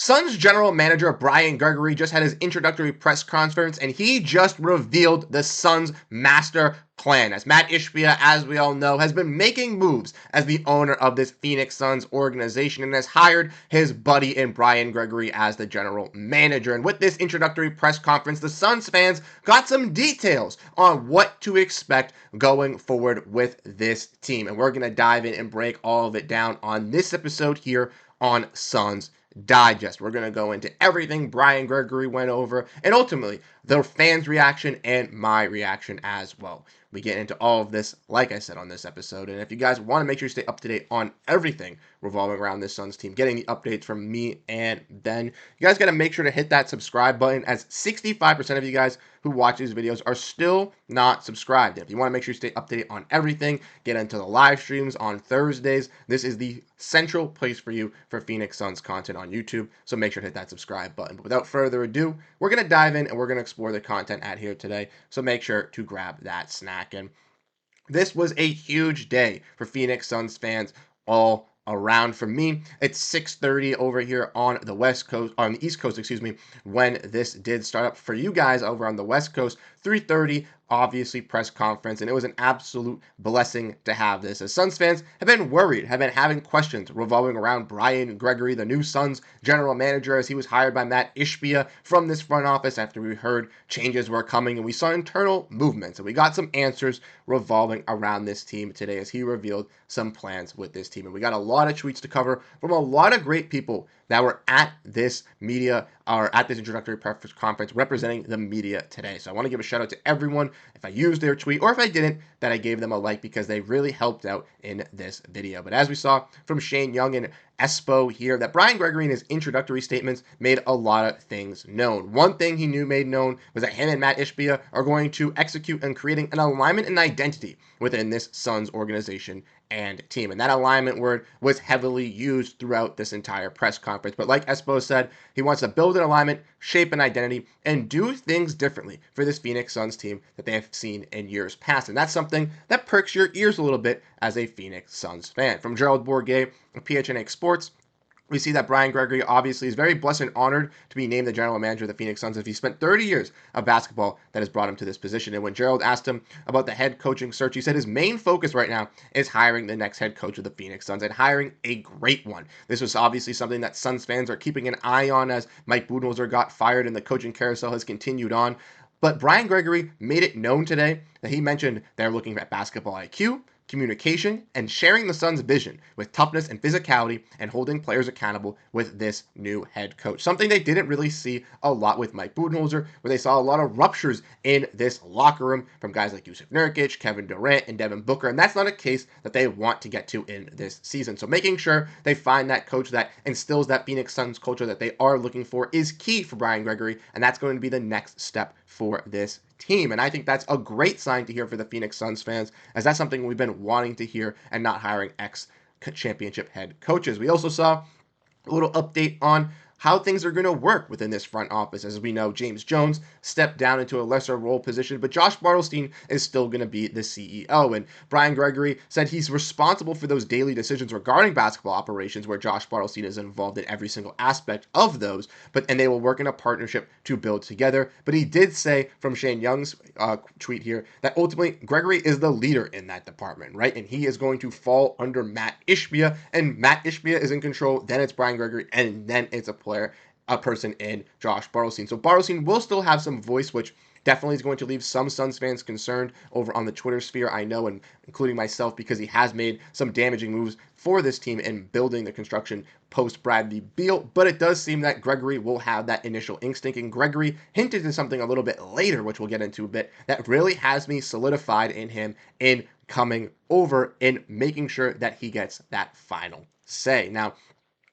Suns general manager Brian Gregory just had his introductory press conference and he just revealed the Suns' master plan. As Matt Ishbia, as we all know, has been making moves as the owner of this Phoenix Suns organization and has hired his buddy in Brian Gregory as the general manager. And with this introductory press conference, the Suns fans got some details on what to expect going forward with this team. And we're going to dive in and break all of it down on this episode here on Suns Digest. We're going to go into everything Brian Gregory went over and ultimately the fans' reaction and my reaction as well. We get into all of this, like I said, on this episode. And if you guys want to make sure you stay up to date on everything revolving around this Suns team, getting the updates from me and Ben, you guys got to make sure to hit that subscribe button, as 65% of you guys who watch these videos are still not subscribed. If you want to make sure you stay up to date on everything, get into the live streams on Thursdays. This is the central place for you for Phoenix Suns content on YouTube, so make sure to hit that subscribe button. But without further ado, we're going to dive in and we're going to explore the content at here today, so make sure to grab that snack. And this was a huge day for Phoenix Suns fans all around. For me, it's 6:30 over here on the West Coast, on the East Coast, when this did start up. For you guys over on the West Coast, 3:30, obviously, press conference, and it was an absolute blessing to have this, as Suns fans have been worried, have been having questions revolving around Brian Gregory, the new Suns general manager, as he was hired by Matt Ishbia from this front office after we heard changes were coming and we saw internal movements, and we got some answers revolving around this team today as he revealed some plans with this team. And we got a lot of tweets to cover from a lot of great people that were at this media or at this introductory press conference representing the media today. So I want to give a shout out to everyone, if I used their tweet or if I didn't, that I gave them a like, because they really helped out in this video. But as we saw from Shane Young and Espo here, that Brian Gregory in his introductory statements made a lot of things known. One thing he made known was that him and Matt Ishbia are going to execute on creating an alignment and identity within this Suns organization and team. And that alignment word was heavily used throughout this entire press conference. But like Espo said, he wants to build an alignment, shape an identity, and do things differently for this Phoenix Suns team that they have seen in years past. And that's something that perks your ears a little bit as a Phoenix Suns fan. From Gerald Bourguet of PHNX Sports, we see that Brian Gregory obviously is very blessed and honored to be named the general manager of the Phoenix Suns, as he spent 30 years of basketball that has brought him to this position. And when Gerald asked him about the head coaching search, he said his main focus right now is hiring the next head coach of the Phoenix Suns, and hiring a great one. This was obviously something that Suns fans are keeping an eye on, as Mike Budenholzer got fired and the coaching carousel has continued on. But Brian Gregory made it known today that he mentioned they're looking at basketball IQ, communication, and sharing the Suns' vision with toughness and physicality, and holding players accountable with this new head coach. Something they didn't really see a lot with Mike Budenholzer, where they saw a lot of ruptures in this locker room from guys like Jusuf Nurkic, Kevin Durant, and Devin Booker, and that's not a case that they want to get to in this season. So making sure they find that coach that instills that Phoenix Suns culture that they are looking for is key for Brian Gregory, and that's going to be the next step for this team. And I think that's a great sign to hear for the Phoenix Suns fans, as that's something we've been wanting to hear, and not hiring ex-championship head coaches. We also saw a little update on how things are going to work within this front office. As we know, James Jones stepped down into a lesser role position, but Josh Bartelstein is still going to be the CEO. And Brian Gregory said he's responsible for those daily decisions regarding basketball operations, where Josh Bartelstein is involved in every single aspect of those, and they will work in a partnership to build together. But he did say, from Shane Young's tweet here, that ultimately Gregory is the leader in that department, right? And he is going to fall under Matt Ishbia, and Matt Ishbia is in control, then it's Brian Gregory, and then it's a person in Josh Bartelstein. So Bartelstein will still have some voice, which definitely is going to leave some Suns fans concerned over on the Twitter sphere, I know, and including myself, because he has made some damaging moves for this team in building the construction post Bradley Beal. But it does seem that Gregory will have that initial instinct, and Gregory hinted to something a little bit later, which we'll get into a bit, that really has me solidified in him in coming over and making sure that he gets that final say. Now,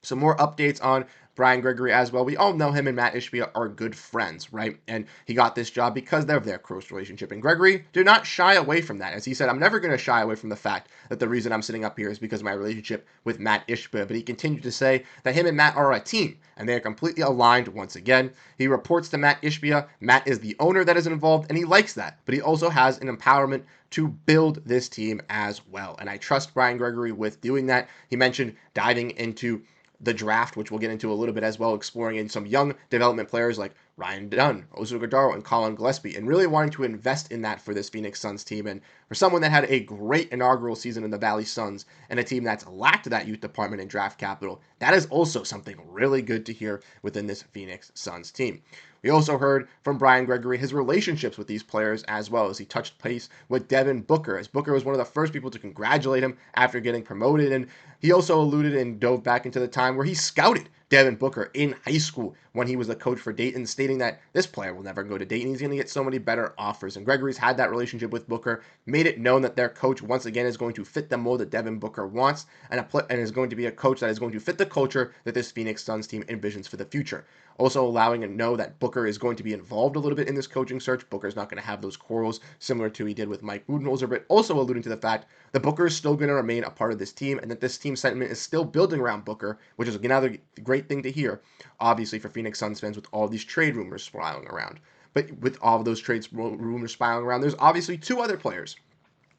some more updates on Brian Gregory as well. We all know him and Matt Ishbia are good friends, right? And he got this job because of their close relationship. And Gregory did not shy away from that. As he said, I'm never going to shy away from the fact that the reason I'm sitting up here is because of my relationship with Matt Ishbia. But he continued to say that him and Matt are a team, and they are completely aligned once again. He reports to Matt Ishbia. Matt is the owner that is involved, and he likes that. But he also has an empowerment to build this team as well. And I trust Brian Gregory with doing that. He mentioned diving into the draft, which we'll get into a little bit as well, exploring in some young development players like Ryan Dunn, Oso Gardaro, and Colin Gillespie, and really wanting to invest in that for this Phoenix Suns team. And for someone that had a great inaugural season in the Valley Suns and a team that's lacked that youth department and draft capital, that is also something really good to hear within this Phoenix Suns team. We also heard from Brian Gregory his relationships with these players as well, as he touched base with Devin Booker, as Booker was one of the first people to congratulate him after getting promoted. And he also alluded and dove back into the time where he scouted Devin Booker in high school when he was the coach for Dayton, stating that this player will never go to Dayton. He's going to get so many better offers. And Gregory's had that relationship with Booker, made it known that their coach, once again, is going to fit the mold that Devin Booker wants and is going to be a coach that is going to fit the culture that this Phoenix Suns team envisions for the future. Also allowing him to know that Booker is going to be involved a little bit in this coaching search. Booker's not going to have those quarrels similar to he did with Mike Budenholzer, but also alluding to the fact that Booker is still going to remain a part of this team and that this team sentiment is still building around Booker, which is another great thing to hear, obviously, for Phoenix Suns fans with all these trade rumors spiraling around. But with all of those trade rumors spiraling around, there's obviously two other players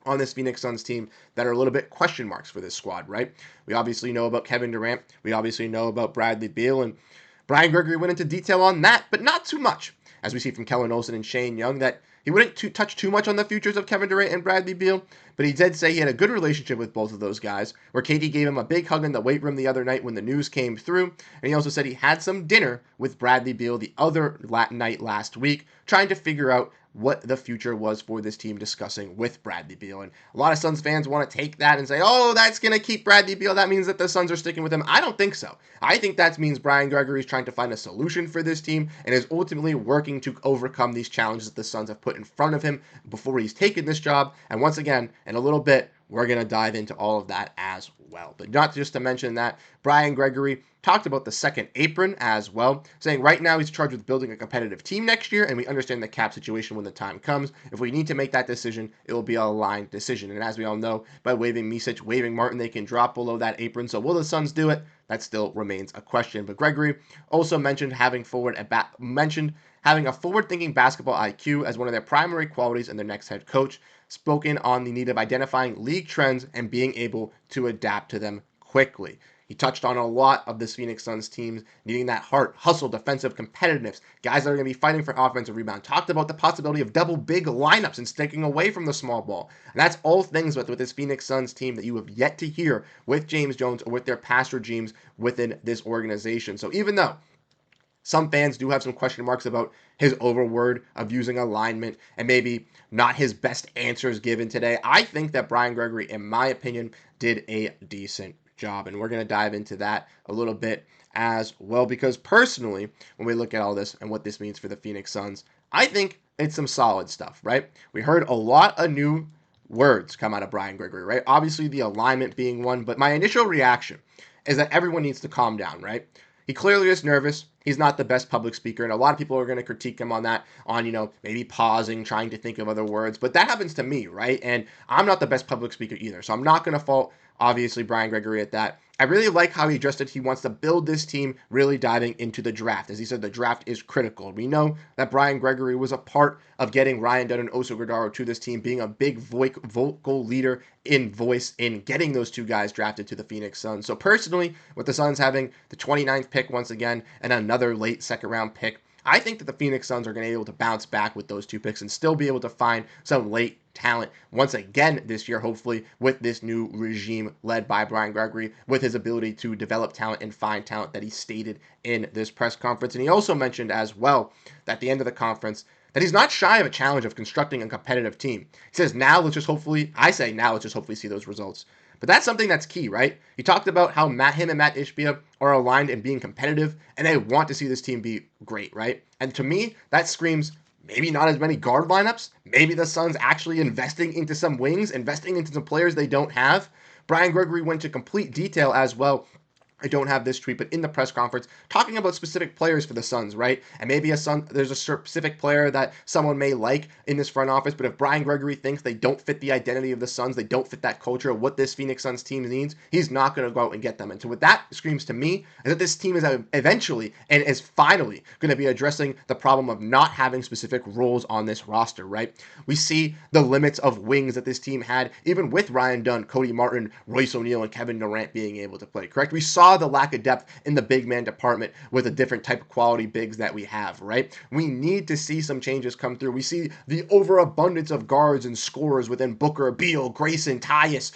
on this Phoenix Suns team that are a little bit question marks for this squad, right? We obviously know about Kevin Durant. We obviously know about Bradley Beal, and Brian Gregory went into detail on that, but not too much. As we see from Kellen Olson and Shane Young, that he wouldn't touch too much on the futures of Kevin Durant and Bradley Beal, but he did say he had a good relationship with both of those guys, where Katie gave him a big hug in the weight room the other night when the news came through, and he also said he had some dinner with Bradley Beal the other night last week, trying to figure out what the future was for this team, discussing with Bradley Beal. And a lot of Suns fans want to take that and say, oh, that's going to keep Bradley Beal. That means that the Suns are sticking with him. I don't think so. I think that means Brian Gregory is trying to find a solution for this team and is ultimately working to overcome these challenges that the Suns have put in front of him before he's taken this job. And once again, in a little bit, we're going to dive into all of that as well. But not just to mention that, Brian Gregory talked about the second apron as well, saying right now he's charged with building a competitive team next year, and we understand the cap situation when the time comes. If we need to make that decision, it will be a aligned decision. And as we all know, by waiving Micic, waiving Martin, they can drop below that apron. So will the Suns do it? That still remains a question. But Gregory also mentioned having a forward-thinking basketball IQ as one of their primary qualities in their next head coach, spoken on the need of identifying league trends and being able to adapt to them quickly. He touched on a lot of this Phoenix Suns teams needing that heart, hustle, defensive competitiveness, guys that are going to be fighting for offensive rebound. Talked about the possibility of double big lineups and sticking away from the small ball. And that's all things with this Phoenix Suns team that you have yet to hear with James Jones or with their past regimes within this organization. So even though some fans do have some question marks about his overword of using alignment and maybe not his best answers given today, I think that Brian Gregory, in my opinion, did a decent job. And we're going to dive into that a little bit as well, because personally, when we look at all this and what this means for the Phoenix Suns, I think it's some solid stuff, right? We heard a lot of new words come out of Brian Gregory, right? Obviously, the alignment being one, but my initial reaction is that everyone needs to calm down, right? He clearly is nervous. He's not the best public speaker, and a lot of people are going to critique him on that, maybe pausing, trying to think of other words. But that happens to me, right? And I'm not the best public speaker either, so I'm not going to fault, obviously, Brian Gregory at that. I really like how he addressed it. He wants to build this team really diving into the draft. As he said, the draft is critical. We know that Brian Gregory was a part of getting Ryan Dunn and Oso Gardaro to this team, being a big vocal leader in voice in getting those two guys drafted to the Phoenix Suns. So personally, with the Suns having the 29th pick once again and another late second round pick, I think that the Phoenix Suns are going to be able to bounce back with those two picks and still be able to find some late talent once again this year, hopefully, with this new regime led by Brian Gregory, with his ability to develop talent and find talent that he stated in this press conference. And he also mentioned as well that at the end of the conference that he's not shy of a challenge of constructing a competitive team. He says, now let's just hopefully see those results. But that's something that's key, right? He talked about how him and Matt Ishbia are aligned in being competitive, and they want to see this team be great, right? And to me, that screams maybe not as many guard lineups, maybe the Suns actually investing into some wings, investing into some players they don't have. Brian Gregory went to complete detail as well. I don't have this tweet, but in the press conference, talking about specific players for the Suns, right? And maybe there's a specific player that someone may like in this front office, but if Brian Gregory thinks they don't fit the identity of the Suns, they don't fit that culture of what this Phoenix Suns team needs, he's not going to go out and get them. And so what that screams to me is that this team is eventually and is finally going to be addressing the problem of not having specific roles on this roster, right? We see the limits of wings that this team had, even with Ryan Dunn, Cody Martin, Royce O'Neal, and Kevin Durant being able to play, correct? We saw saw the lack of depth in the big man department with a different type of quality bigs that we have, right? We need to see some changes come through. We see the overabundance of guards and scorers within Booker, Beal, Grayson, Tyus,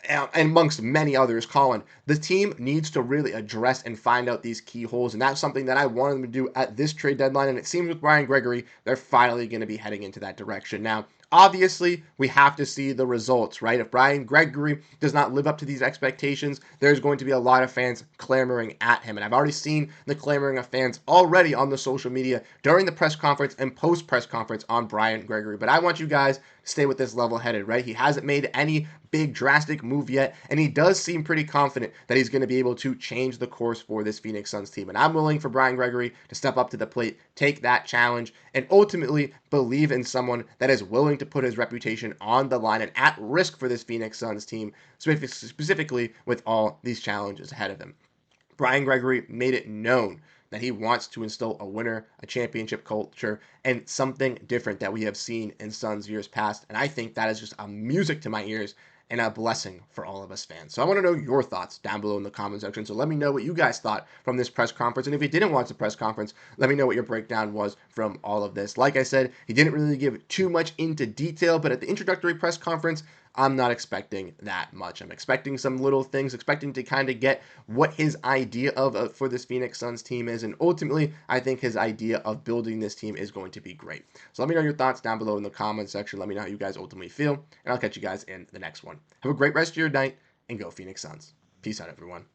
and amongst many others, Colin. The team needs to really address and find out these key holes, and that's something that I wanted them to do at this trade deadline, and it seems with Brian Gregory, they're finally going to be heading into that direction. Now, obviously, we have to see the results, right? If Brian Gregory does not live up to these expectations, there's going to be a lot of fans clamoring at him. And I've already seen the clamoring of fans already on the social media during the press conference and post press conference on Brian Gregory. But I want you guys to stay with this level headed, right? He hasn't made any big drastic move yet, and he does seem pretty confident that he's going to be able to change the course for this Phoenix Suns team. And I'm willing for Brian Gregory to step up to the plate, take that challenge, and ultimately believe in someone that is willing to put his reputation on the line and at risk for this Phoenix Suns team, specifically with all these challenges ahead of him. Brian Gregory made it known that he wants to instill a winner, a championship culture, and something different that we have seen in Suns years past. And I think that is just a music to my ears and a blessing for all of us fans. So I want to know your thoughts down below in the comment section. So let me know what you guys thought from this press conference. And if you didn't watch the press conference, let me know what your breakdown was from all of this. Like I said, he didn't really give too much into detail, but at the introductory press conference, I'm not expecting that much. I'm expecting some little things, expecting to kind of get what his idea of for this Phoenix Suns team is. And ultimately, I think his idea of building this team is going to be great. So let me know your thoughts down below in the comment section. Let me know how you guys ultimately feel. And I'll catch you guys in the next one. Have a great rest of your night and go Phoenix Suns. Peace out, everyone.